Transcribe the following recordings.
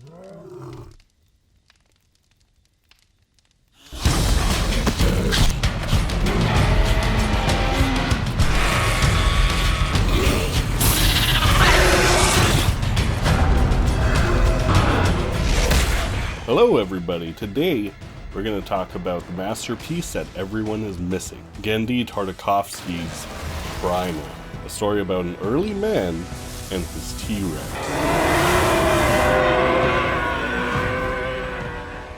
Hello everybody, today we're going to talk about the masterpiece that everyone is missing, Genndy Tartakovsky's Primal, a story about an early man and his T-Rex.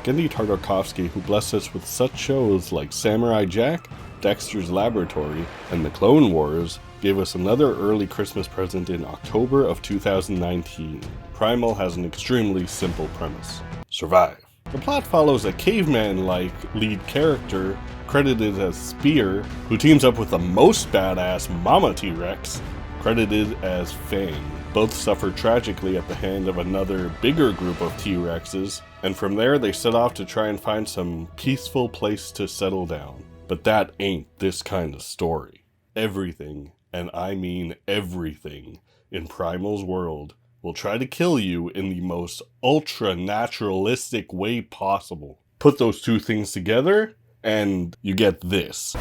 Genndy Tartakovsky, who blessed us with such shows like Samurai Jack, Dexter's Laboratory, and The Clone Wars, gave us another early Christmas present in October of 2019. Primal has an extremely simple premise. Survive. The plot follows a caveman-like lead character, credited as Spear, who teams up with the most badass Mama T-Rex, credited as Fang. Both suffer tragically at the hand of another bigger group of T-Rexes, and from there they set off to try and find some peaceful place to settle down. But that ain't this kind of story. Everything, and I mean everything, in Primal's world will try to kill you in the most ultra-naturalistic way possible. Put those two things together, and you get this.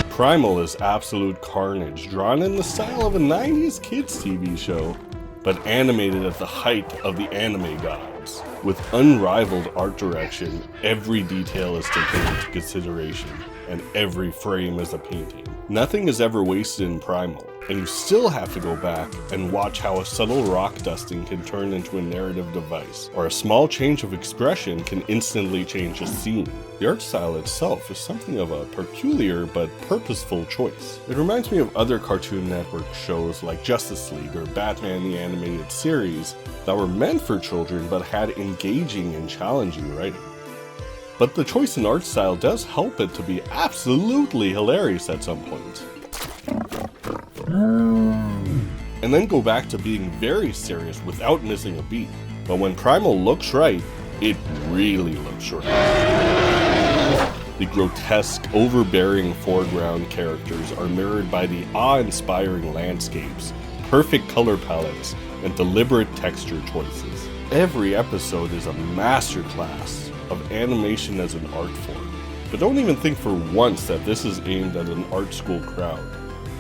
Primal is absolute carnage, drawn in the style of a 90s kids TV show, but animated at the height of the anime gods. With unrivaled art direction, every detail is taken into consideration, and every frame is a painting. Nothing is ever wasted in Primal, and you still have to go back and watch how a subtle rock dusting can turn into a narrative device, or a small change of expression can instantly change a scene. The art style itself is something of a peculiar but purposeful choice. It reminds me of other Cartoon Network shows like Justice League or Batman the Animated Series that were meant for children but had engaging and challenging writing. But the choice in art style does help it to be absolutely hilarious at some point. And then go back to being very serious without missing a beat. But when Primal looks right, it really looks right. The grotesque, overbearing foreground characters are mirrored by the awe-inspiring landscapes, perfect color palettes, and deliberate texture choices. Every episode is a masterclass of animation as an art form. But don't even think for once that this is aimed at an art school crowd.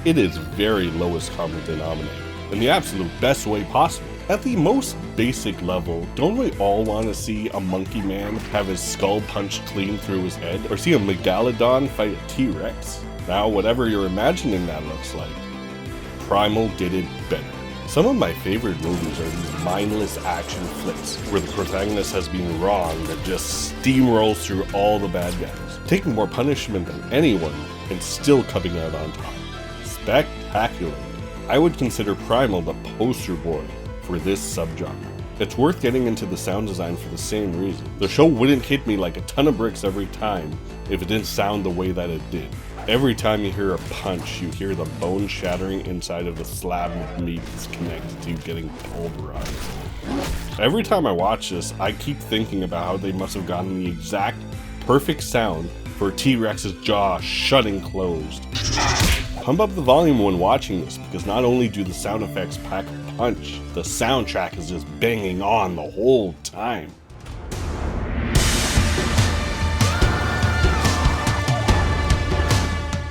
It is very lowest common denominator, in the absolute best way possible. At the most basic level, don't we all want to see a monkey man have his skull punched clean through his head, or see a megalodon fight a T-Rex? Now, whatever you're imagining that looks like, Primal did it better. Some of my favorite movies are these mindless action flicks, where the protagonist has been wrong that just steamrolls through all the bad guys, taking more punishment than anyone, and still coming out on top. Spectacular. I would consider Primal the poster boy for this subgenre. It's worth getting into the sound design for the same reason. The show wouldn't hit me like a ton of bricks every time if it didn't sound the way that it did. Every time you hear a punch, you hear the bone shattering inside of the slab of meat that's connected to you getting pulverized. Every time I watch this, I keep thinking about how they must have gotten the exact perfect sound for T-Rex's jaw shutting closed. Pump up the volume when watching this, because not only do the sound effects pack a punch, the soundtrack is just banging on the whole time.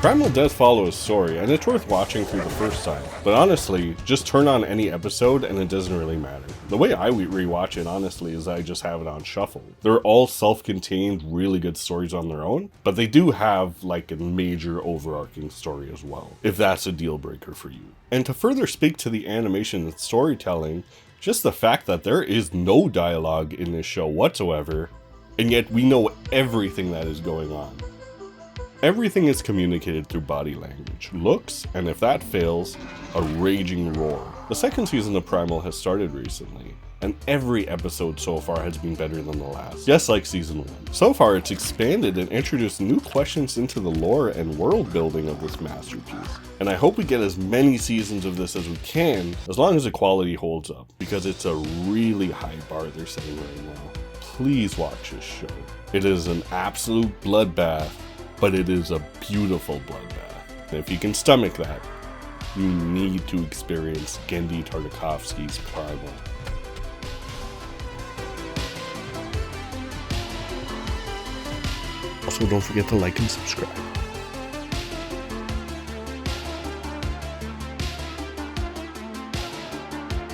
Primal does follow a story, and it's worth watching through the first time. But honestly, just turn on any episode and it doesn't really matter. The way I rewatch it, honestly, is I just have it on shuffle. They're all self-contained, really good stories on their own, but they do have like a major overarching story as well, if that's a deal breaker for you. And to further speak to the animation and storytelling, just the fact that there is no dialogue in this show whatsoever, and yet we know everything that is going on. Everything is communicated through body language, looks, and if that fails, a raging roar. The second season of Primal has started recently, and every episode so far has been better than the last, just like season 1. So far it's expanded and introduced new questions into the lore and world building of this masterpiece. And I hope we get as many seasons of this as we can, as long as the quality holds up, because it's a really high bar they're setting right now. please watch this show. It is an absolute bloodbath, but it is a beautiful bloodbath. And if you can stomach that, you need to experience Genndy Tartakovsky's Primal. Also, don't forget to like and subscribe.